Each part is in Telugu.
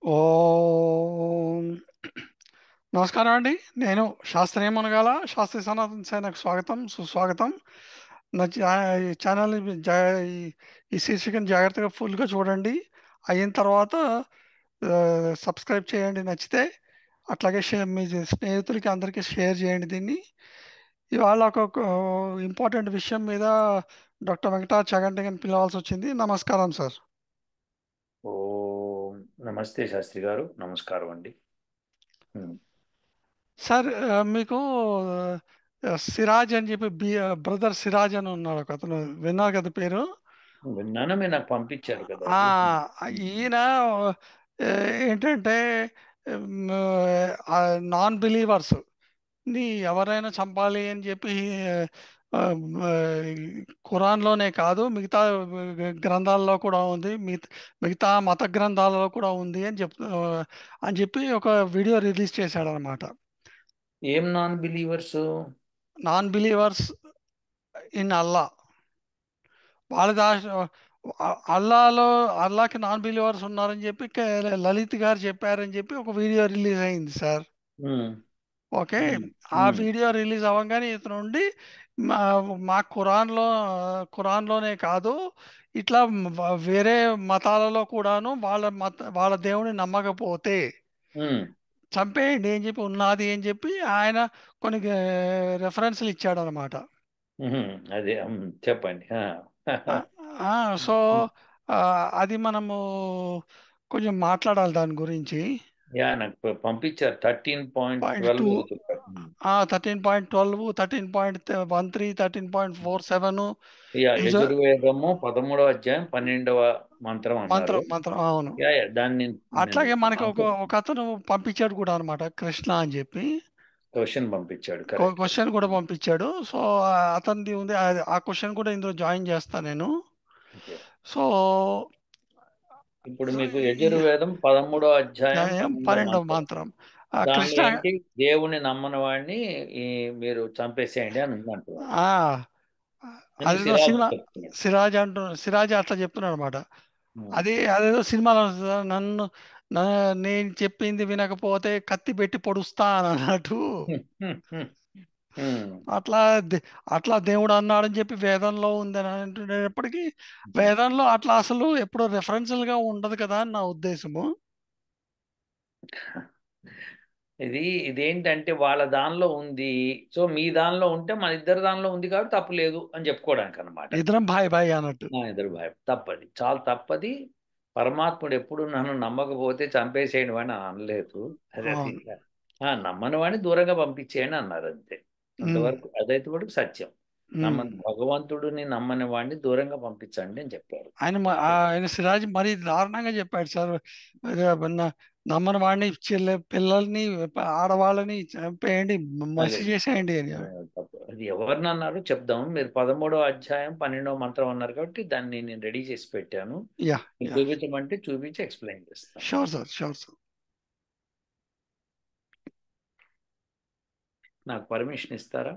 ఓం నమస్కారం అండి. నేను శాస్త్రీయ మునగాల శాస్త్రీయ సనాతన సేనకు స్వాగతం, సుస్వాగతం. నా ఈ ఛానల్‌ని ఈ శీర్షికను జాగ్రత్తగా ఫుల్‌గా చూడండి. అయిన తర్వాత సబ్స్క్రైబ్ చేయండి నచ్చితే. అట్లాగే మీ స్నేహితులకి అందరికీ షేర్ చేయండి దీన్ని. ఇవాళ ఒక ఇంపార్టెంట్ విషయం మీద డాక్టర్ వెంకటాచ చాగంటి గారిని పిలవాల్సొచ్చింది. నమస్కారం సార్. ఓం నమస్తే శాస్త్రి గారు. నమస్కారం అండి. ఉమ్, సార్ మీకు సిరాజ్ అని చెప్పి బ్రదర్ సిరాజ్ అని ఉన్నాడు ఒకతను. విన్నారు కదా పేరు? విన్నాను, మీరు నాకు పంపించారు కదా ఆ! అది. ఈయన ఏంటంటే నాన్ బిలీవర్స్‌ని ఎవరైనా చంపాలి అని చెప్పి ఆహ్, ఆహ్, ఖురాన్‌లోనే కాదు మిగతా గ్రంథాల్లో కూడా ఉంది. మిగతా మత గ్రంథాలలో కూడా ఉంది అని చెప్పి ఒక వీడియో రిలీజ్ చేశాడనమాట. ఏం non believers? Non believers in Allah. వాళ్ళ దాష అల్లాలో అల్లాకి నాన్ బిలీవర్స్ ఉన్నారని చెప్పి లలిత్ గారు చెప్పారని చెప్పి ఒక వీడియో రిలీజ్ అయింది సార్. ఉమ్, ఓకే. ఉమ్, ఆ ఉమ్, వీడియో రిలీజ్ అవ్వంగానే ఇతను ఉండి మా మా ఖురాన్‌లోనే కాదు, ఇట్లా వేరే మతాలలో కూడాను వాళ్ళ దేవుడిని నమ్మకపోతే ఉమ్, చంపేయండి అని చెప్పి ఉన్నాది అని చెప్పి ఆయన కొన్ని రిఫరెన్స్‌లు ఇచ్చాడనమాట. అదే చెప్పండి. ఆ! ఆ! సో, అది మనము కొంచెం మాట్లాడాలి దాని గురించి. యా, నాకు పంపించారు. పాయింట్ 13.12 2 ఏదో చెప్పారు. 13.12, 13.13, 13.47 యా, ఇజ యజుర్వేదము 13వ అధ్యాయం 12వ మంత్రం అన్నారు. మంత్రం మంత్రం అవును. యా, యా, దాన్ని నేను అట్లాగే మనకి దాంతో ఒకతను పంపించాడు కూడా అనమాట. కృష్ణ అని చెప్పి. క్వశ్చన్ పంపించాడు. కరెక్ట్. క్వెషన్ కూడా పంపించాడు. సో, అతనిది ఉంది. ఆ క్వెషన్ కూడా ఇందులో జాయిన్ చేస్తా నేను. ఓకే. సో, ఇప్పుడు సో మీకు ఈ యజుర్వేదం 13వ అధ్యాయం అధ్యాయం 12వ 12వ మంత్రం. మంత్రం. దానిలో కృష్ణ ఏంటి? దేవుని నమ్మని వాడిని ఈ మీరు చంపేసేయండి అని ఉందంటున్నారు ఆ! అని అదేదో సిరాజ్ సినిమా చెప్తున్నాడు. సిరాజ్ అట్లా చెప్తున్నాడనమాట. ఉమ్. అదేదో సినిమాలో న నేను చెప్పింది వినకపోతే కత్తి పెట్టి పొడుస్తా అనన్నట్టు. ఉమ్. అట్లా దె అట్లా దేవుడు అన్నాడని చెప్పి వేదంలో ఉందని అంటునేటప్పటికి, వేదంలో అట్లా అసలు ఎప్పుడు రిఫరెన్షియల్‌గా ఉండదు కదా అని నా ఉద్దేశము. ఇదేంటంటే వాళ్ళ దానిలో ఉంది. సో మీ దానిలో ఉంటే మన ఇద్దరి దానిలో ఉంది కాబట్టి తప్పు లేదు అని చెప్పుకోవడానికి అనమాట. ఇద్దరం భాయ్ భాయ్ అన్నట్టు. నా ఎదురు భయం తప్పది, చాలా తప్పది. పరమాత్ముడు ఎప్పుడు నన్ను నమ్మకపోతే చంపేసేయండి అని అనలేదు. అది అవును. నమ్మని వాడిని దూరంగా పంపించేయండి అన్నారు అంతే. హ్మ్. అంతవరకు అదైతే కూడా సత్యం. హ్మ్. భగవంతుడిని నమ్మని వాడిని దూరంగా పంపించండి అని చెప్పారు. ఆయన సిరాజ్ మరీ దారుణంగా చెప్పాడు సార్. అదే నమ్మని వాడిని పిల్లల్ని, ఆడవాళ్ళని చంపేయండి, అదే మసి చేసేయండి అని. తప్పు. అది ఎవరిని అన్నారు చెప్దాం. మీరు 13వ అధ్యాయం 12వ మంత్రం అన్నారు కాబట్టి దాన్ని నేను రెడీ చేసి పెట్టాను. యాహ్! మీకు యాహ్! చూపించమంటే చూపించి ఎక్స్ప్లెయిన్ చేస్తాను. Sure sir. Sure sir. నాకు పర్మిషన్ ఇస్తారా?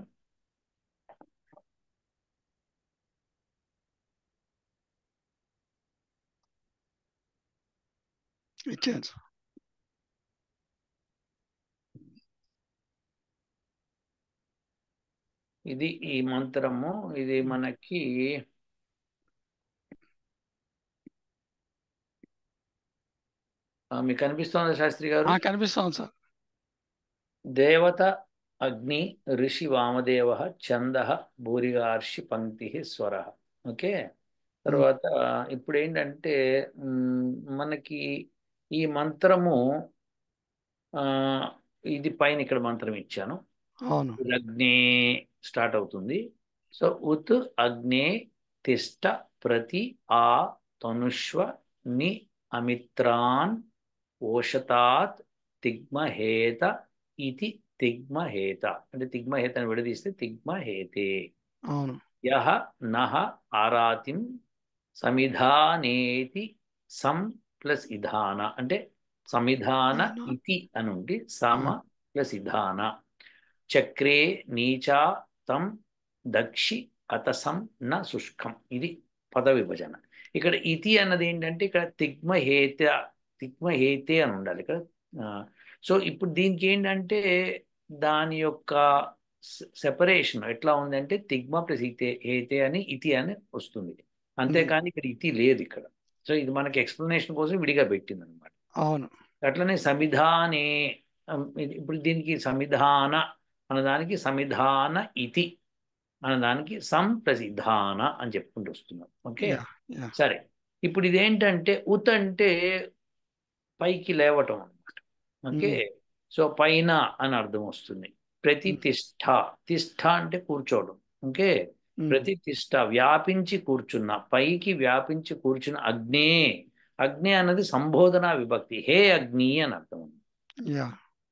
ఇచ్చాను సార్. ఇది ఈ మంత్రము. ఇది మనకి మీకు కనిపిస్తోందా శాస్త్రి గారు? కనిపిస్తోంది సార్. దేవత అగ్ని ఋషి వామదేవ ఛంద భూరిగార్షి పంక్తి స్వర. ఓకే. హ్మ్. తర్వాత ఇప్పుడు ఏంటంటే మ్, మనకి ఈ మంత్రము ఆ, ఇది పైన ఇక్కడ మంత్రం ఇచ్చాను. అవును. అగ్నే స్టార్ట్ అవుతుంది. సో ఉత్ అగ్నే తిష్ట ప్రతి ఆ తనుష్వ ని అమిత్రాన్ ఓషతాత్ తిగ్మహేత ఇతి. తిగ్మహేత అంటే తిగ్మహేతను విడదీస్తే తిగ్మహేతే అవును. యహ నహ ఆరాతిం సమిధానేతి. సం ప్లస్ ఇధాన అంటే సమిధాన అవును. ఇతి అనుండి సమ హ్మ్. ప్లస్ ఇధాన. చక్రే నీచా తం దక్షి అతసం న శుష్కం. ఇది పద విభజన. ఇక్కడ ఇతి అన్నది ఏంటంటే ఇక్కడ తిగ్మహేత. తిగ్మహేతే అని ఉండాలి ఇక్కడ. సో ఇప్పుడు దీనికి ఏంటంటే దాని యొక్క సెపరేషన్ ఎట్లా ఉంది అంటే తిగ్మ ప్లస్ ఇతే హేతే అని ఇతి అని వస్తుంది. అంతేకాని ఇక్కడ ఇతి లేదు ఇక్కడ. సో ఇది మనకి ఎక్స్ప్లెనేషన్ కోసం విడిగా పెట్టింది అనమాట. అవును. అట్లనే సమిధానే, ఇప్పుడు దీనికి సమిధాన అన్నదానికి సమిధాన ఇతి అన్నదానికి సంప్రసిద్ధాన అని చెప్పుకుంటూ వస్తున్నాం. ఓకే, యా యా సరే. ఇప్పుడు ఇదేంటంటే ఉత్ అంటే పైకి లేవటం అనమాట. ఓకే, సో పైన అని అర్థం వస్తుంది. ప్రతితిష్ఠ, తిష్ఠ అంటే కూర్చోవడం. ఓకే, ప్రతితిష్ఠ వ్యాపించి కూర్చున్న, పైకి వ్యాపించి కూర్చున్న అగ్నే. అగ్ని అన్నది సంబోధన విభక్తి, హే అగ్ని అని అర్థం ఉంది. యా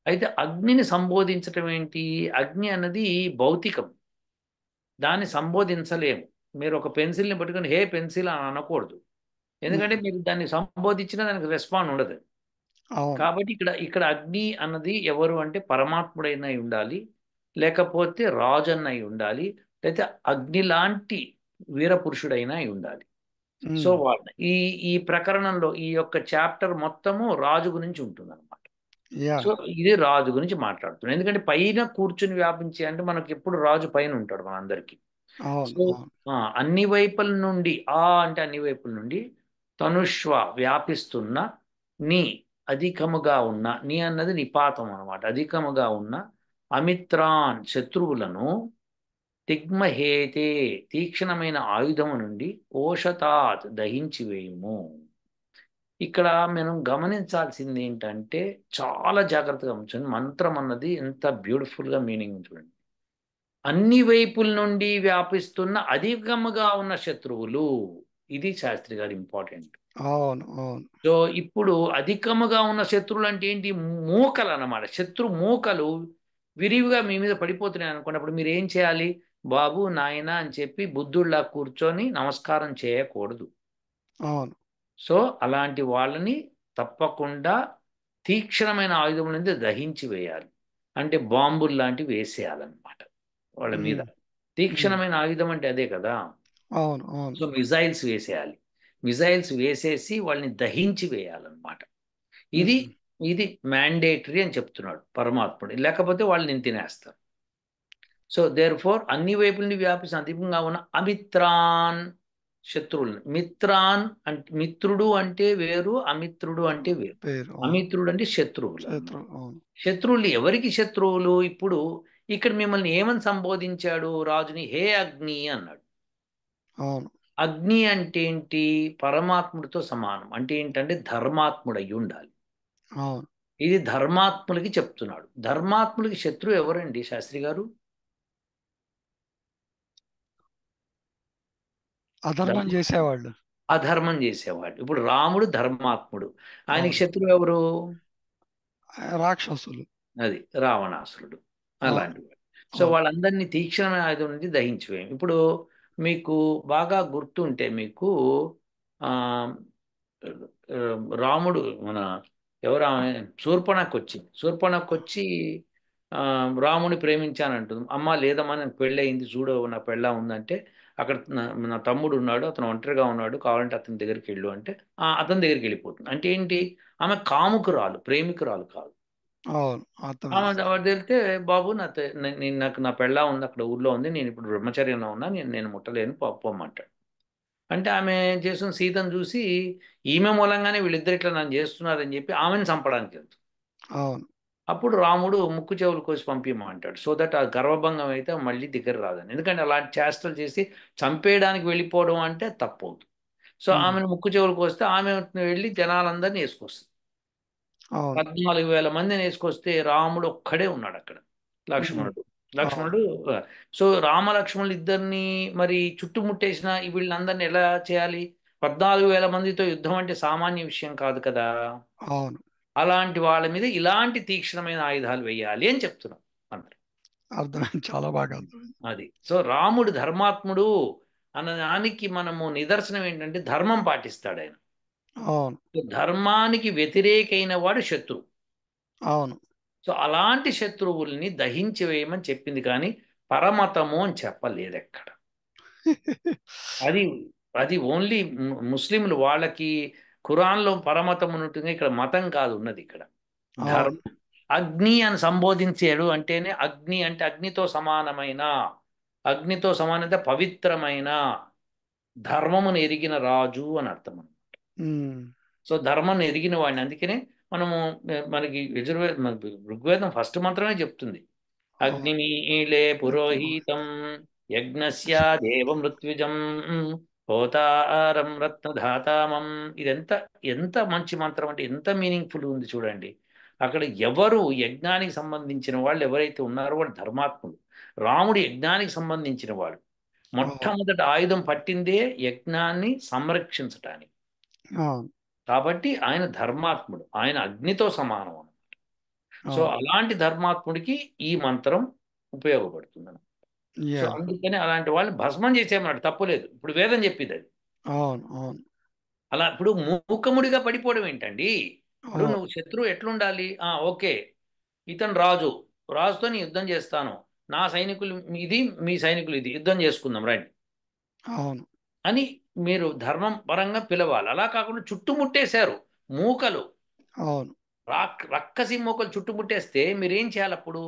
అయితే అగ్నిని సంబోధించటం ఏంటి? అగ్ని అన్నది భౌతికం, దాన్ని సంబోధించలేము. మీరు ఒక పెన్సిల్ని పట్టుకొని హే పెన్సిల్ అని అనకూడదు, ఎందుకంటే మీరు దాన్ని సంబోధించినా దానికి రెస్పాండ్ ఉండదు. అవును. కాబట్టి ఇక్కడ ఇక్కడ అగ్ని అన్నది ఎవరు అంటే పరమాత్ముడైనా అయి ఉండాలి, లేకపోతే రాజు అన్న అయి ఉండాలి, లేకపోతే అగ్ని లాంటి వీరపురుషుడైనా అయి ఉండాలి. సో ఈ ఈ ప్రకరణంలో ఈ యొక్క చాప్టర్ మొత్తము రాజు గురించి ఉంటుంది అనమాట. యా సో ఇది రాజు గురించి మాట్లాడుతున్నాం, ఎందుకంటే పైన కూర్చుని వ్యాపించి అంటే మనకి ఎప్పుడు రాజు పైన ఉంటాడు మనందరికీ. అవును. సో అవును. అన్ని వైపుల నుండి, అంటే అన్ని వైపుల నుండి తనుష్వ వ్యాపిస్తున్న, నీ అధికముగా ఉన్న, నీ అన్నది నిపాతం అనమాట, అధికముగా ఉన్న అమిత్రాన్ శత్రువులను, తిగ్మహేతే తీక్షణమైన ఆయుధము నుండి, ఓషతాత్ దహించి వేయుము. ఇక్కడ మనం గమనించాల్సింది ఏంటంటే చాలా జాగ్రత్తగా ఉంచండి, మంత్రం అన్నది ఎంత బ్యూటిఫుల్గా మీనింగ్ చూడండి. అన్ని వైపుల నుండి వ్యాపిస్తున్న అధికముగా ఉన్న శత్రువులు, ఇది శాస్త్రి గారు ఇంపార్టెంట్. అవును. అవును. సో ఇప్పుడు అధికముగా ఉన్న శత్రువులు అంటే ఏంటి? మూకలు అన్నమాట. శత్రు మూకలు విరివిగా మీ మీద పడిపోతున్నాయి అనుకున్నప్పుడు మీరు ఏం చేయాలి? బాబు నాయన అని చెప్పి బుద్ధుడిలా కూర్చొని నమస్కారం చేయకూడదు. అవును. సో అలాంటి వాళ్ళని తప్పకుండా తీక్షణమైన ఆయుధముల నుంచి దహించి వేయాలి, అంటే బాంబులు లాంటివి వేసేయాలన్నమాట వాళ్ళ మీద. తీక్షణమైన ఆయుధం అంటే అదే కదా. అవును. అవును. సో మిజైల్స్ వేసేయాలి, మిజైల్స్ వేసేసి వాళ్ళని దహించి వేయాలన్నమాట. ఇది ఇది మ్యాండేటరీ అని చెప్తున్నాడు పరమాత్ముడు, లేకపోతే వాళ్ళని తినేస్తారు. సో దేర్ ఫోర్ అన్ని వైపుల నుండి వ్యాపిస్తున్న అధికంగా ఉన్న అమిత్రాన్ శత్రువులను. మిత్రాన్ అంటే మిత్రుడు అంటే వేరు, అమిత్రుడు అంటే వేరు. పేరు. అవును. అమిత్రుడు అంటే శత్రువులు అన్నమాట. క్షేత్రం. అవును. శత్రువులు ఎవరికి శత్రువులు? ఇప్పుడు ఇక్కడ మిమ్మల్ని ఏమని సంబోధించాడు రాజుని? హే అగ్ని అన్నాడు. అవును. అగ్ని అంటే ఏంటి? పరమాత్ముడితో సమానం. అంటే ఏంటంటే ధర్మాత్ముడు అయి ఉండాలి. అవును. ఇది ధర్మాత్ములకి చెప్తున్నాడు. ధర్మాత్ములకి శత్రువు ఎవరండి శాస్త్రి గారు? అధర్మం ధర్మ చేసేవాళ్ళు. అధర్మం చేసేవాడు. ఇప్పుడు రాముడు ధర్మాత్ముడు, ఆయనకి అవును. శత్రువు ఎవరు? రాక్షసులు. అది రావణాసురుడు, అవును. అలాంటి వాడు. సో అవును. వాళ్ళందరినీ తీక్షణమైన ఆయుధం నుంచి దహించివేయం. ఇప్పుడు మీకు బాగా గుర్తుంటే మీకు ఆ ఆ, రాముడు మన ఎవరు ఆమె శూర్పణఖ వచ్చింది. శూర్పణఖ వచ్చి ఆ, రాముని ప్రేమించానంటుంది. అమ్మ లేదమ్మా నాకు పెళ్ళి అయింది చూడు, నా పెళ్ళ ఉందంటే అక్కడ నా తమ్ముడు ఉన్నాడు, అతను ఒంటరిగా ఉన్నాడు, కావాలంటే అతని దగ్గరికి వెళ్ళు అంటే అతని దగ్గరికి వెళ్ళిపోతుంది. అంటే ఏంటి? ఆమె కాముకురాలు, ప్రేమికురాలు కాదు. అవును. ఆమె అర్థమైంది. వాడు తెలితే బాబు నాకు నా పెళ్ళ ఉంది అక్కడ ఊర్లో ఉంది, నేను ఇప్పుడు బ్రహ్మచర్యంలో ఉన్నా, నేను నేను ముట్టలేను పొమ్మంటాడు. అంటే ఆమె చేసిన సీతను చూసి ఈమె మూలంగానే వీళ్ళిద్దరు ఇట్లా నన్ను చేస్తున్నారని చెప్పి ఆమెను చంపడానికి వెళ్తుంది. అవును. అప్పుడు రాముడు ముక్కు చెవులు కోసి పంపిమంటాడు, సో దట్ ఆ గర్వభంగం అయితే మళ్ళీ దగ్గర రాదని. ఎందుకంటే అలాంటి చేష్టలు చేసి చంపేయడానికి వెళ్ళిపోవడం అంటే తప్పవుతుంది. సో ఆమెను ముక్కు చెవులు కోస్తే ఆమె వెళ్ళి జనాలందరినీ వేసుకొస్తుంది. అవును. 14,000 మందిని వేసుకొస్తే రాముడు ఒక్కడే ఉన్నాడు అక్కడ, హ్మ్. లక్ష్మణుడు. అవును. లక్ష్మణుడు సో రామ లక్ష్మణులు ఇద్దరిని మరి చుట్టుముట్టేసిన వీళ్ళందరినీ ఎలా చేయాలి? 14,000 మందితో యుద్ధం అంటే సామాన్య విషయం కాదు కదా. అవును. అలాంటి వాళ్ళ మీద ఇలాంటి తీక్షణమైన ఆయుధాలు వేయాలి అని చెప్తున్నాం అన్నారు. అర్థమైంది. చాలా బాగా అర్థమైంది. అది సో రాముడు ధర్మాత్ముడు అన్నదానికి మనము నిదర్శనం ఏంటంటే ధర్మం పాటిస్తాడు ఆయన. అవును. ధర్మానికి వ్యతిరేకైన వాడు శత్రువు. అవును. సో అలాంటి శత్రువుల్ని దహించి వేయమని చెప్పింది, కానీ పరమతము అని చెప్పలేదు ఎక్కడ. అది అది ఓన్లీ ముస్లింలు వాళ్ళకి ఖురాన్లో పరమతం ఉంటుంది, ఇక్కడ మతం కాదు ఉన్నది, ఇక్కడ అవును. ధర్మం. అగ్ని అని సంబోధించాడు అంటేనే, అగ్ని అంటే అగ్నితో సమానమైన, అగ్నితో సమానత పవిత్రమైన, ధర్మమును ఎరిగిన రాజు అని అర్థం. ఉమ్, సో ధర్మం ఎరిగిన వాడిని, అందుకనే మనము మనకి ఋగ్వేదం ఫస్ట్ మంత్రమే చెప్తుంది, అవును. అగ్నిమీలే పురోహితం యజ్ఞస్య దేవమృత్యుజం హోతారం రత్నధాతామం. ఇదెంత ఎంత మంచి మంత్రం అంటే, ఎంత మీనింగ్ఫుల్ ఉంది చూడండి. అక్కడ ఎవరు యజ్ఞానికి సంబంధించిన వాళ్ళు ఎవరైతే ఉన్నారో వాళ్ళు ధర్మాత్ములు. రాముడు యజ్ఞానికి సంబంధించిన వాడు. అవును. మొట్టమొదటి ఆయుధం పట్టిందే యజ్ఞాన్ని సంరక్షించటానికి. అవును. కాబట్టి ఆయన ధర్మాత్ముడు, ఆయన అగ్నితో సమానం. సో అవును. అలాంటి ధర్మాత్ముడికి ఈ మంత్రం ఉపయోగపడుతుంది. So yeah. అందుకని అలాంటి వాళ్ళని భస్మం చేసేయమన్నాడు, తప్పులేదు. ఇప్పుడు వేదం చెప్పింది అది. అవును. అవును. అలా ఇప్పుడు మూకముడిగా పడిపోవడం ఏంటండి? ఇప్పుడు అవును. నువ్వు శత్రువు ఎట్లుండాలి? ఓకే, ఇతను రాజు, రాజుతో నీ యుద్ధం చేస్తాను, నా సైనికులు ఇది, మీ సైనికులు ఇది, యుద్ధం చేసుకుందాం రండి అవును. అని మీరు ధర్మం పరంగా పిలవాలి. అలా కాకుండా చుట్టుముట్టేశారు మూకలు, అవును. రక్కసి మూకలు చుట్టుముట్టేస్తే మీరేం చేయాలి అప్పుడు?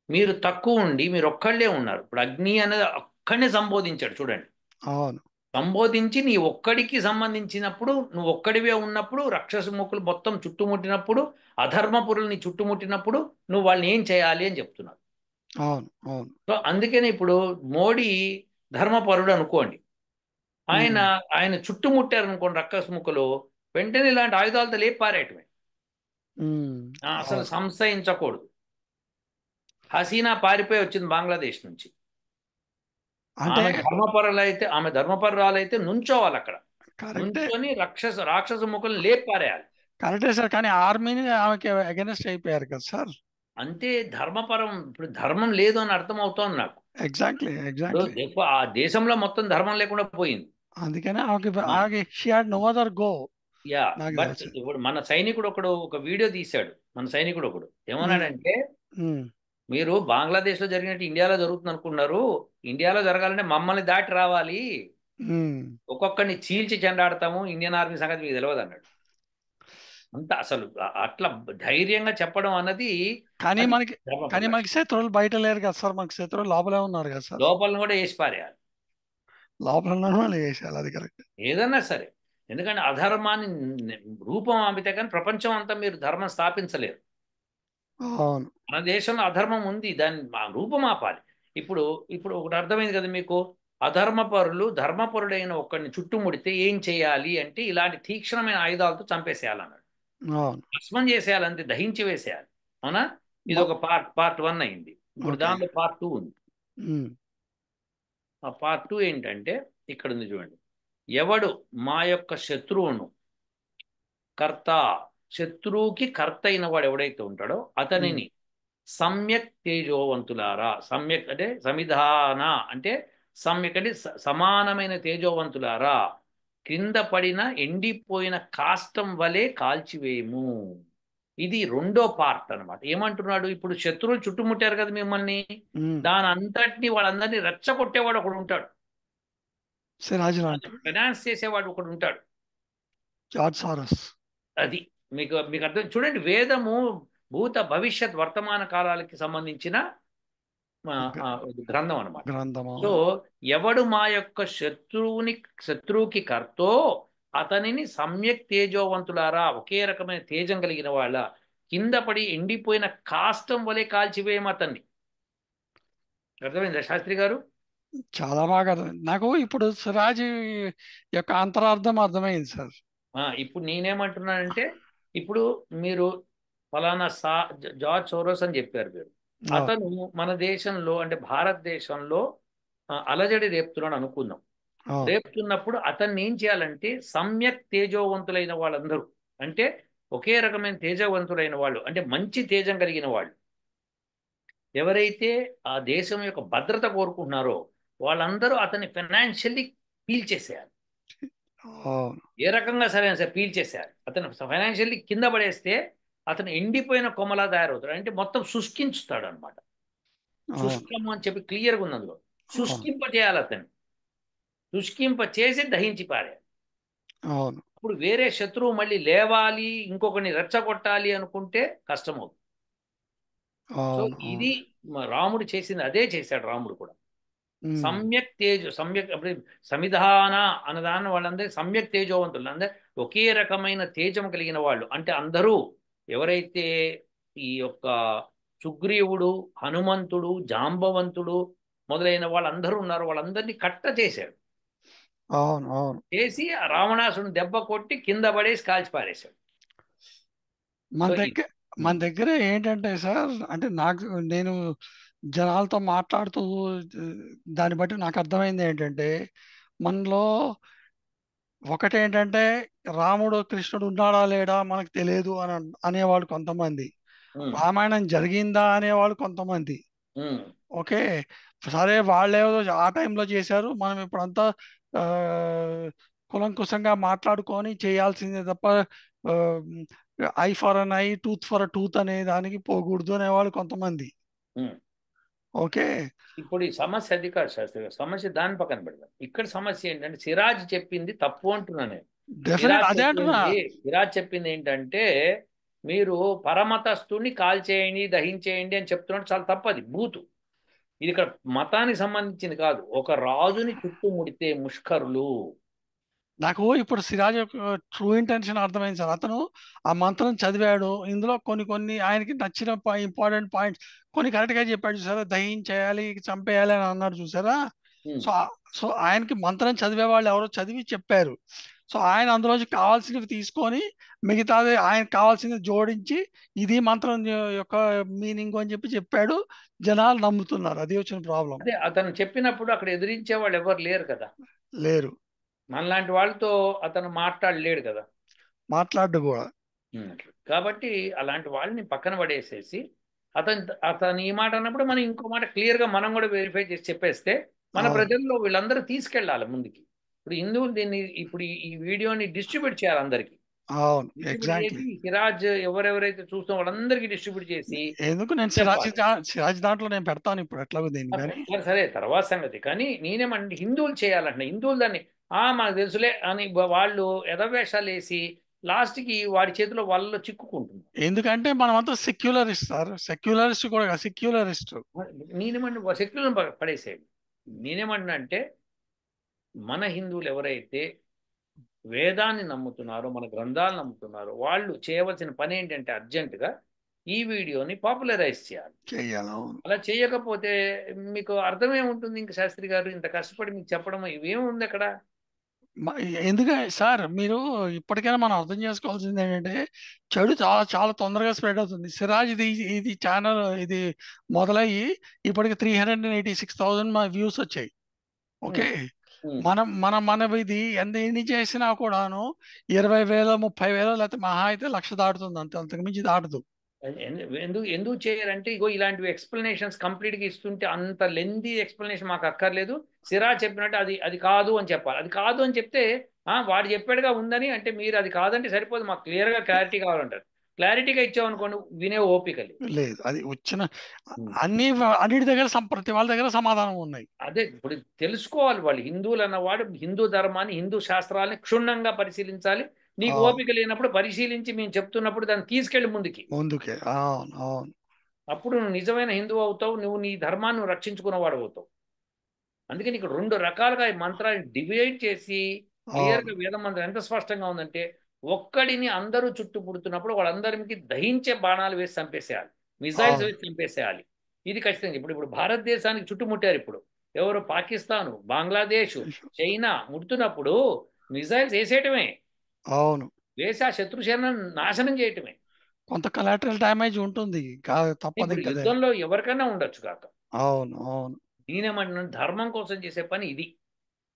మీరు తక్కువ ఉండి మీరు ఒక్కళ్ళే ఉన్నారు. ఇప్పుడు అగ్ని అనేది ఒక్కడినే సంబోధించాడు చూడండి. అవును. సంబోధించి నీ ఒక్కడికి సంబంధించినప్పుడు, నువ్వు ఒక్కడివే ఉన్నప్పుడు, రాక్షస మూకలు మొత్తం చుట్టుముట్టినప్పుడు, అధర్మపురుల్ని చుట్టుముట్టినప్పుడు నువ్వు వాళ్ళని ఏం చేయాలి అని చెప్తున్నావు. అవును. అవును. సో అందుకనే ఇప్పుడు మోడీ ధర్మపరుడు అనుకోండి, ఆయన ఉమ్, ఆయన చుట్టుముట్టారు అనుకోండి రక్కస ముక్కలు, వెంటనే ఇలాంటి ఆయుధాలతో లేపి పారేయటమే. ఉమ్, అసలు అవును. సంశయించకూడదు. హసీనా పారిపోయి వచ్చింది బంగ్లాదేశ్ నుంచి. అంటే ఆమె ధర్మపరులైతే, ఆమె ధర్మపరురాలైతే నుంచోవాలి అక్కడ. కరెక్టే. నుంచొని రాక్షస ముక్కలు లేపి పారేయాలి. కరెక్టే సార్, కానీ ఆర్మీని ఆమెకి అగెనెస్ట్ అయిపోయారు కదా సార్. అంతే, ధర్మపరం. ఇప్పుడు ధర్మం లేదు అని అర్థం అవుతోంది నాకు. ఎగ్జాక్ట్లీ. ఇప్పుడు ఎగ్జాక్ట్లీ. ఆ దేశంలో మొత్తం ధర్మం లేకుండా పోయింది. అందుకనే ఆమెకి ఆ, ఆమెకి she had no other go. Yeah. నాకు బట్ తెలిసి. ఇప్పుడు మన సైనికుడు ఒకడు ఒక వీడియో తీశాడు. మన సైనికుడు ఒకడు ఉమ్, ఏమన్నాడంటే, ఉమ్, మీరు బంగ్లాదేశ్లో జరిగినట్టు ఇండియాలో జరుగుతుంది అనుకున్నారు, ఇండియాలో జరగాలంటే మమ్మల్ని దాటి రావాలి, ఉమ్. ఒక్కొక్కడిని చీల్చి చెండాడతాము, ఇండియన్ ఆర్మీ సంగతి మీకు తెలియదు అన్నాడు. అంత అసలు అట్లా ధైర్యంగా చెప్పడం అన్నది, కానీ అది మనకి ధర్మపరి కానీ మనకి లక్షణం. శత్రువులు బయట లేరు కదా సార్, మనకి శత్రువులు లోపలే ఉన్నారు కదా సార్. లోపలను కూడా వేసి పారేయాలి, లోపల ఉన్న వాళ్ళు వేసేయాలి, అది కరెక్ట్. ఏదన్నా సరే. ఎందుకంటే అధర్మాన్ని రూపం ఆపితే కానీ ప్రపంచం అంతా మీరు ధర్మం స్థాపించలేరు. అవును. మన దేశంలో అధర్మం ఉంది, దాన్ని రూపం ఆపాలి. ఇప్పుడు ఇప్పుడు ఒకటి అర్థమైంది కదా మీకు, అధర్మపరులు ధర్మపరుడైన ఒక్కడిని చుట్టుముడితే ఏం చేయాలి అంటే, ఇలాంటి తీక్షణమైన ఆయుధాలతో చంపేసేయాలన్నాడు. అవును. భస్మం చేసేయాలి, అంతే, దహించి వేసేయాలి. అవునా? ఇది మ- ఒక పార్ట్ 1 అయింది. ఇప్పుడు ఓకే. దాంట్లో పార్ట్ 2 ఉంది. ఉమ్, ఆ పార్ట్ 2 ఏంటంటే, ఇక్కడ ఉంది చూడండి. ఎవడు మా యొక్క శత్రువును, కర్త, శత్రువుకి కర్త అయిన వాడు ఎవడైతే ఉంటాడో ఉమ్. అతనిని సమ్యక్ తేజోవంతులారా, సమ్యక్ అంటే సమిధాన అంటే, సమ్యక్ అంటే సమానమైన తేజోవంతులారా, క్రింద పడిన ఎండిపోయిన కాష్టం వలె కాల్చివేయము. ఇది రెండో పార్ట్ అన్నమాట. ఏమంటున్నాడు? ఇప్పుడు శత్రువులు చుట్టుముట్టారు కదా మిమ్మల్ని, ఉమ్. దాని అంతటిని వాళ్ళందరినీ రెచ్చగొట్టేవాడు ఒకడు ఉంటాడు, సిరాజులు అంటాడు. ఫైనాన్స్ చేసేవాడు ఒకడు ఉంటాడు. జార్జ్ సారస్. అది మీకు మీకు అర్థం చూడండి. వేదము భూత భవిష్యత్ వర్తమాన కాలాలకి సంబంధించిన ఆ, గ- ఆ, గ్రంథం అన్నమాట. గ్రంథం. సో అవును. ఎవడు మా యొక్క శత్రువుకి కర్తో అతనిని సమ్యక్ తేజోవంతులారా, ఒకే రకమైన తేజం కలిగిన వాళ్ళ, కింద పడి ఎండిపోయిన కాష్టం వలె కాల్చివేయం అతన్ని. అర్థమైందా శాస్త్రి గారు? చాలా బాగా అర్థమైంది నాకు. ఇప్పుడు సిరాజ్ యొక్క అంతరార్థం అర్థమైంది సార్. ఇప్పుడు నేనేమంటున్నానంటే, ఇప్పుడు మీరు ఫలానా జార్జ్ సోరోస్ అని చెప్పారు మీరు. అవును. అతను మన దేశంలో అంటే భారతదేశంలో అలజడి రేపుతున్నాడు అనుకుందాం. అవును. రేపుతున్నప్పుడు అతన్ని ఏం చేయాలంటే, సమ్యక్ తేజోవంతులైన వాళ్ళందరూ, అంటే ఒకే రకమైన తేజవంతులైన వాళ్ళు, అంటే మంచి తేజం కలిగిన వాళ్ళు ఎవరైతే ఆ దేశం యొక్క భద్రత కోరుకుంటున్నారో, వాళ్ళందరూ అతన్ని ఫైనాన్షియల్లీ పీల్ చేసేయాలి. అవును. ఏ రకంగా సరే సరే పీల్ చేసేయాలి. అతను ఫైనాన్షియల్లీ కింద పడేస్తే అతను ఎండిపోయిన కొమ్మలా తయారవుతాడు, అంటే మొత్తం శుష్కించుతాడు అనమాట. అవును. శుష్కము అని చెప్పి క్లియర్గా ఉంది అందులో. అవును. శుష్కింప చేయాలి అతన్ని, శుష్కింప చేసి దహించి పారేయాలి. అవును. అప్పుడు వేరే శత్రువు మళ్ళీ లేవాలి, ఇంకొకరిని రెచ్చగొట్టాలి అనుకుంటే కష్టమవుతుంది. సో అవును. అవును. ఇది రాముడు చేసింది, అదే చేశాడు రాముడు కూడా. ఉమ్. సమ్యక్ తేజు, సమ్యక్ అప్పుడు సమిధాన అన్నదాన్ని వాళ్ళందరూ సమ్యక్ తేజోవంతులు, అందరూ ఒకే రకమైన తేజం కలిగిన వాళ్ళు. అంటే అందరూ ఎవరైతే ఈ యొక్క సుగ్రీవుడు, హనుమంతుడు, జాంబవంతుడు మొదలైన వాళ్ళందరూ ఉన్నారో వాళ్ళందరినీ కట్ట చేశాడు. అవును. అవును. చేసి ఆ రావణాసురుని దెబ్బ కొట్టి కింద పడేసి కాల్చి పారేశాడు. మన సో ఇది దగ్గర మన దగ్గర ఏంటంటే సార్, అంటే నాకు నేను జనాలతో మాట్లాడుతూ దాన్ని బట్టి నాకు అర్థమైంది ఏంటంటే, మనలో ఒకటేంటంటే రాముడు కృష్ణుడు ఉన్నాడా లేడా మనకు తెలియదు అని అనేవాళ్ళు కొంతమంది, ఉమ్, రామాయణం జరిగిందా అనేవాళ్ళు కొంతమంది. ఉమ్, ఓకే. సరే, వాళ్ళేదో ఆ టైంలో చేశారు, మనం ఇప్పుడంతా ఆ, కులంకుశంగా మాట్లాడుకొని చేయాల్సిందే తప్ప I for an I, tooth for tooth అనే దానికి పోకూడదు అనేవాళ్ళు కొంతమంది. ఉమ్. ఓకే. ఇప్పుడు ఈ సమస్య అది కాదు శాస్త్రి గారు, సమస్య దాని పక్కన పెడదాం. ఇక్కడ సమస్య ఏంటంటే సిరాజ్ చెప్పింది తప్పు అంటున్నా నేను. డెఫినెట్ అదే అంటున్నా. సిరాజ్ చెప్పింది ఏంటంటే మీరు పరమతస్తుని కాల్చేయండి, దహించేయండి అని చెప్తున్నాడు, చాలా తప్పది, బూతు. ఇది ఇక్కడ మతానికి సంబంధించింది కాదు. ఒక రాజుని చుట్టుముడితే ముష్కరులు. నాకు ఇప్పుడు సిరాజ్ యొక్క ట్రూ ఇంటెన్షన్ అర్థమైంది సార్. అతను ఆ మంత్రం చదివాడు, ఇందులో కొన్ని కొన్ని ఆయనకి నచ్చిన ఇంపార్టెంట్ పాయింట్స్ కొన్ని కరెక్ట్ గా చెప్పాడు చూసారా, దహించేయాలి, చంపేయాలి అని అన్నాడు చూసారా. ఉమ్, సో సో ఆయనకి మంత్రం చదివే వాళ్ళు ఎవరో చదివి చెప్పారు. సో ఆయన అందులోంచి కావాల్సినవి తీసుకొని మిగతాది ఆయన కావాల్సింది జోడించి ఇది మంత్రం యొక్క మీనింగ్ అని చెప్పి చెప్పాడు. జనాలు నమ్ముతున్నారు, అది వచ్చిన ప్రాబ్లం. అదే అతను చెప్పినప్పుడు అక్కడ ఎదిరించే వాళ్ళు ఎవరు లేరు కదా. లేరు. మనలాంటి వాళ్ళతో అతను మాట్లాడలేడు కదా. మాట్లాడు కూడా. కాబట్టి అలాంటి వాళ్ళని పక్కన పడేసేసి అతను ఈ మాట అన్నప్పుడు మనం ఇంకో మాట క్లియర్గా మనం కూడా వెరిఫై చేసి చెప్పేస్తే మన అవును. ప్రజల్లో వీళ్ళందరూ తీసుకెళ్ళాలి ముందుకి. ఇప్పుడు హిందువులు దీన్ని ఇప్పుడు ఈ వీడియోని డిస్ట్రిబ్యూట్ చేయాలి అందరికీ. అవును. Distribute exactly. చేసి సిరాజ్ ఎవరెవరైతే చూస్తాం వాళ్ళందరికీ డిస్ట్రిబ్యూట్ చేసి ఎందుకు, నేను చెప్పాలి. సిరాజ్ దాంట్లో నేను పెడతాను ఇప్పుడు ఎట్లాగో దీన్ని కానీ. సరే సరే, తర్వాత సంగతి. కానీ నేనేమంటే హిందువులు చేయాలంటే హిందువులు దాన్ని మనకు తెలుసులే అని వాళ్ళు ఎదవేషాలు వేసి లాస్ట్కి వాడి చేతిలో వాళ్ళలో చిక్కుకుంటుంది. ఎందుకంటే మనం అంతా సెక్యులరిస్ట్ సార్, సెక్యులరిస్ట్ కూడా సెక్యులరిస్ట్. నేనేమంటే శక్తులను పడేసేయండి. నేనేమంటున్నా అంటే మన హిందువులు ఎవరైతే వేదాన్ని నమ్ముతున్నారో, మన గ్రంథాలు నమ్ముతున్నారో, వాళ్ళు చేయవలసిన పని ఏంటంటే అర్జెంటుగా ఈ వీడియోని పాపులరైజ్ చేయాలి. చెయ్యాలి. అవును. అలా చేయకపోతే మీకు అర్థమేముంటుంది ఇంక శాస్త్రి గారు, ఇంత కష్టపడి మీకు చెప్పడం ఇవేముంది అక్కడ. మ- ఎందుకంటే సార్, మీరు ఇప్పటికైనా మనం అర్థం చేసుకోవాల్సింది ఏంటంటే, చెడు చాలా చాలా తొందరగా స్ప్రెడ్ అవుతుంది. సిరాజ్ ఇది ఇది ఛానల్ ఇది మొదలయ్యి ఇప్పటికి 386,000 వ్యూస్ వచ్చాయి. ఉమ్, ఓకే. ఉమ్. మన ఇది ఎన్ని చేసినా కూడాను 20,000, 30,000, లేకపోతే మహా అయితే 1,00,000 దాటుతుంది, అంతే, అంతకు మించి దాటదు. ఎందుకు ఎందుకు చేయరంటే ఇగో ఇలాంటివి ఎక్స్ప్లెనేషన్స్ కంప్లీట్గా ఇస్తుంటే అంత లెందీ ఎక్స్ప్లెనేషన్ మాకు అక్కర్లేదు. సిరా చెప్పినట్టు అది అది కాదు అని చెప్పాలి. అది కాదు అని చెప్తే వాడు చెప్పాడుగా ఉందని అంటే మీరు అది కాదంటే సరిపోదు, మాకు క్లియర్గా క్లారిటీ కావాలంటారు. క్లారిటీగా ఇచ్చామనుకోండి వినే ఓపిక లేదు. లేదు, అది వచ్చిన ఉమ్. అన్నిటి దగ్గర ప్రతి వాళ్ళ దగ్గర సమాధానం ఉన్నాయి. అదే ఇప్పుడు తెలుసుకోవాలి వాళ్ళు. హిందువులు అన్నవాడు హిందూ ధర్మాన్ని, హిందూ శాస్త్రాలని క్షుణ్ణంగా పరిశీలించాలి. నీకు అవును. ఓపిక లేనప్పుడు పరిశీలించి మేము చెప్తున్నప్పుడు దాన్ని తీసుకెళ్ళి ముందుకి. ముందుకే. అవును. అవును. అప్పుడు నువ్వు నిజమైన హిందువు అవుతావు, నువ్వు నీ ధర్మాన్ని నువ్వు రక్షించుకున్నవాడు అవుతావు. అందుకని ఇక్కడ రెండు రకాలుగా ఈ మంత్రాన్ని డివైడ్ చేసి అవును. క్లియర్గా వేద మంత్రం ఎంత స్పష్టంగా ఉందంటే ఒక్కడిని అందరూ చుట్టుపుడుతున్నప్పుడు వాళ్ళందరికీ దహించే బాణాలు వేసి చంపేసేయాలి, మిజైల్స్ అవును. వేసి చంపేసేయాలి. ఇది ఖచ్చితంగా. ఇప్పుడు ఇప్పుడు భారతదేశానికి చుట్టుముట్టారు. ఇప్పుడు ఎవరు పాకిస్తాను, బంగ్లాదేశ్, చైనా ముడుతున్నప్పుడు మిజైల్స్ వేసేయటమే, అవును. వేసి ఆ శత్రుసేనను నాశనం చేయటమే. కొంత కలాటరల్ డ్యామేజ్ ఉంటుంది, తప్పదు ఇప్పుడు ఇంకా అది. యుద్ధంలో ఎవరికైనా ఉండొచ్చు కాక. అవును. అవును. నేనేమంటున్నాను, ధర్మం కోసం చేసే పని ఇది.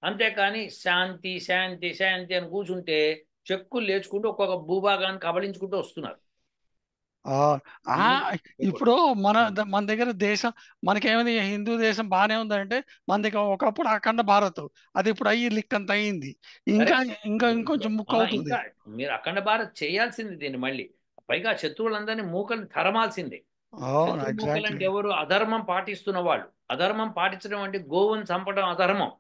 అంతేకాని శాంతి శాంతి శాంతి అని కూర్చుంటే చెక్కులు లేచుకుంటూ ఒక్కొక్క భూభాగాన్ని కబళించుకుంటూ వస్తున్నారు. ఆ ఆ, ఇప్పుడు మన దగ్గర దేశం, మనకేమైంది, హిందూ దేశం బాగానే ఉందంటే మన దగ్గర ఒకప్పుడు అఖండ భారత్, అది ఇప్పుడు అయ్యి లిక్ అంత అయ్యింది. సరే, ఇంకా ఇంకా ఇప్పుడు ఇంకొంచెం ముక్క అవుతుంది. ఇంకా మీరు అఖండ భారత్ చేయాల్సింది దీన్ని మళ్ళీ. పైగా శత్రువులందరినీ మూకలు తరమాల్సిందే. అవును. శత్రు మూకలు ఎగ్జాక్ట్లీ. అంటే ఎవరు? అధర్మం పాటిస్తున్న వాళ్ళు. అధర్మం పాటించడం అంటే గోవుని చంపడం అధర్మం.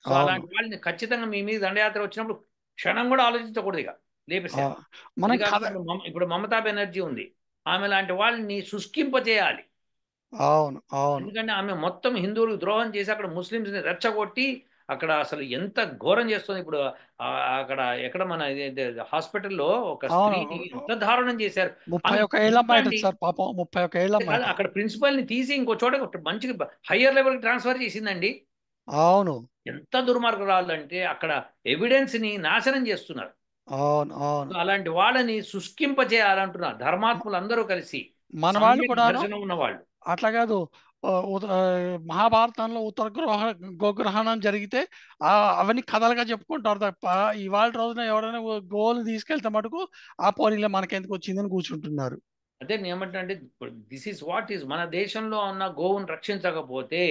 సో అవును. అలాంటి వాళ్ళని ఖచ్చితంగా మీ మీద దండయాత్ర వచ్చినప్పుడు క్షణం కూడా ఆలోచించకూడదు, ఇక ఆ, లేపేసేయాలి. అది మనం కథ. కాకుండా ఇప్పుడు మమతా బెనర్జీ ఉంది, ఆమె లాంటి వాళ్ళని శుష్కింపజేయాలి. అవును, అవును, ఎందుకంటే ఆమె మొత్తం హిందువులకు ద్రోహం చేసి అక్కడ ముస్లిమ్స్ని రెచ్చగొట్టి అక్కడ అసలు ఎంత ఘోరం చేస్తుంది. ఇప్పుడు ఆ, అక్కడ ఎక్కడ మన హాస్పిటల్లో ఒక అవును. స్త్రీని ఎంత దారుణం చేశారు. ఆమె 31 ఏళ్ళ అమ్మాయి ప్రిన్సిపాల్ని, సార్, పాపం 31 ఏళ్ళ కాదు, అమ్మాయి. అక్కడ ప్రిన్సిపల్ని తీసి ఇంకో చోట మంచిగా హయ్యర్ లెవెల్కి ట్రాన్స్ఫర్ చేసిందండి. అవును, ఎంత దుర్మార్గురాలు అంటే అక్కడ ఎవిడెన్స్ని నాశనం చేస్తున్నారు. అవును, సో అవును. అలాంటి వాళ్ళని శుష్కింపజేయాలంటున్నారు ధర్మాత్ములు అందరూ కలిసి, మన వాళ్ళు సమ్యక్ కూడాను దర్శనం ఉన్నవాళ్ళు. అట్లా కాదు. మహాభారతంలో గోగ్రహణం జరిగితే ఆ, అవన్నీ కథలుగా చెప్పుకుంటారు తప్ప ఇవాళ రోజున ఎవరైనా గోలు తీసుకెళ్తే మటుకు ఆ పోనీలో మనకెందుకు వచ్చిందని కూర్చుంటున్నారు. అదే నేను ఏమంటున్నా అంటే, దిస్ ఈస్ వాట్ ఈస్, మన దేశంలో ఉన్న గోవును రక్షించకపోతే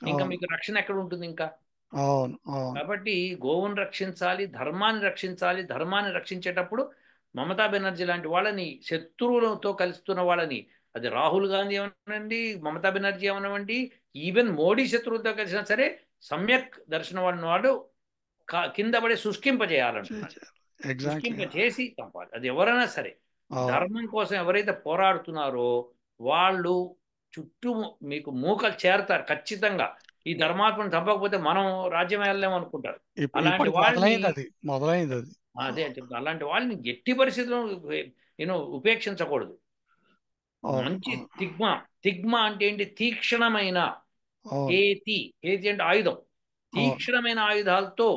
ఇంకా అవును, మీకు రక్షణ ఎక్కడ ఉంటుంది ఇంకా. అవును, అవును, కాబట్టి గోవును రక్షించాలి, ధర్మాన్ని రక్షించాలి. ధర్మాన్ని రక్షించేటప్పుడు మమతా బెనర్జీ లాంటి వాళ్ళని, శత్రువులతో కలుస్తున్న వాళ్ళని, అది రాహుల్ గాంధీ అవనండి, మమతా బెనర్జీ అవనివ్వండి, ఈవెన్ మోడీ శత్రువులతో కలిసినా సరే, సమ్యక్ దర్శనం వాడు కింద పడి శుష్కింపజేయాలంటున్నాను. ఎగ్జాక్ట్లీ. శుష్కింప చేసి చంపాలి, అది ఎవరైనా సరే. అవును, ధర్మం కోసం ఎవరైతే పోరాడుతున్నారో వాళ్ళు చుట్టూ మీకు మూకలు చేరతారు ఖచ్చితంగా. ఈ ధర్మాత్మను చంపకపోతే మనం రాజ్యం వెళ్ళలేము అనుకుంటారు. అలాంటి ఇప్పటికి వాళ్ళని, మొదలైంది అది. అదే చెప్తా, అలాంటి వాళ్ళని ఎట్టి పరిస్థితుల్లో ఉపేక్షించకూడదు. అవును, మంచి అవును, తిగ్మా అంటే ఏంటి? తీక్షణమైన, అవును, హేతి, హేతి అంటే ఆయుధం, అవును, తీక్షణమైన ఆయుధాలతో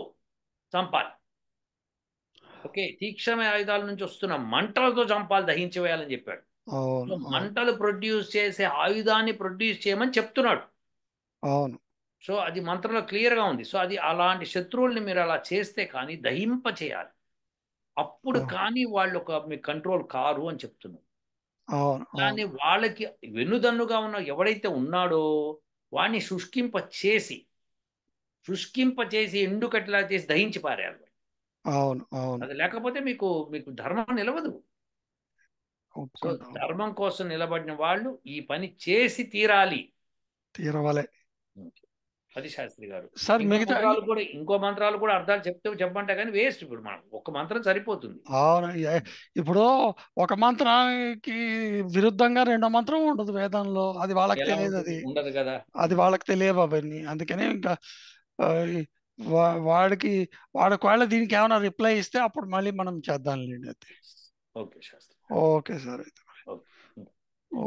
చంపాలి. ఓకే, తీక్షణమైన ఆయుధాల నుంచి వస్తున్న మంటలతో చంపాలి, దహించి వేయాలని చెప్పాడు. సో అవును, అవును, మంటలు ప్రొడ్యూస్ చేసే ఆయుధాన్ని ప్రొడ్యూస్ చేయమని చెప్తున్నాడు. అవును, సో అది మంత్రంలో క్లియర్గా ఉంది. సో అది అలాంటి శత్రువుల్ని మీరు అలా చేస్తే కానీ దహింప చేయాలి, అప్పుడు అవును, కానీ వాళ్ళు మీ కంట్రోల్ కారు అని చెప్తున్నారు. అవును, కానీ అవును, వాళ్ళకి వెన్నుదన్నుగా ఉన్న ఎవడైతే ఉన్నాడో వాడిని శుష్కింప చేసి ఎండుకట్లా చేసి దహించి పారేయాలి. అవును, అవును. అది లేకపోతే మీకు మీకు ధర్మం నిలవదు. సో ఒప్పుకుంటాం. ధర్మం కోసం నిలబడిన వాళ్ళు ఈ పని చేసి తీరాలి. తీరవలే. అది శాస్త్రి గారు. సార్ మిగతా ఇంకో మంత్రాలు కూడా అర్థాలు చెప్పమంటే కానీ వేస్ట్. ఇప్పుడు మనం ఒక మంత్రం సరిపోతుంది. అవును. ఇప్పుడు ఒక మంత్రానికి విరుద్ధంగా రెండో మంత్రం ఉండదు వేదంలో. అది వాళ్ళకి ఎలా తెలియదు ఉంటుంది? అది. ఉండదు కదా. అది వాళ్ళకి తెలియవు అవన్నీ. అందుకనే ఇంకా ఈ వాడికి వాడు ఒకవేళ దీనికి ఏమైనా రిప్లై ఇస్తే అప్పుడు మళ్ళీ మనం చేద్దాంలేండి అది. ఓకే శాస్త్రి. Okay sir. అయితే ఓకే. ఓ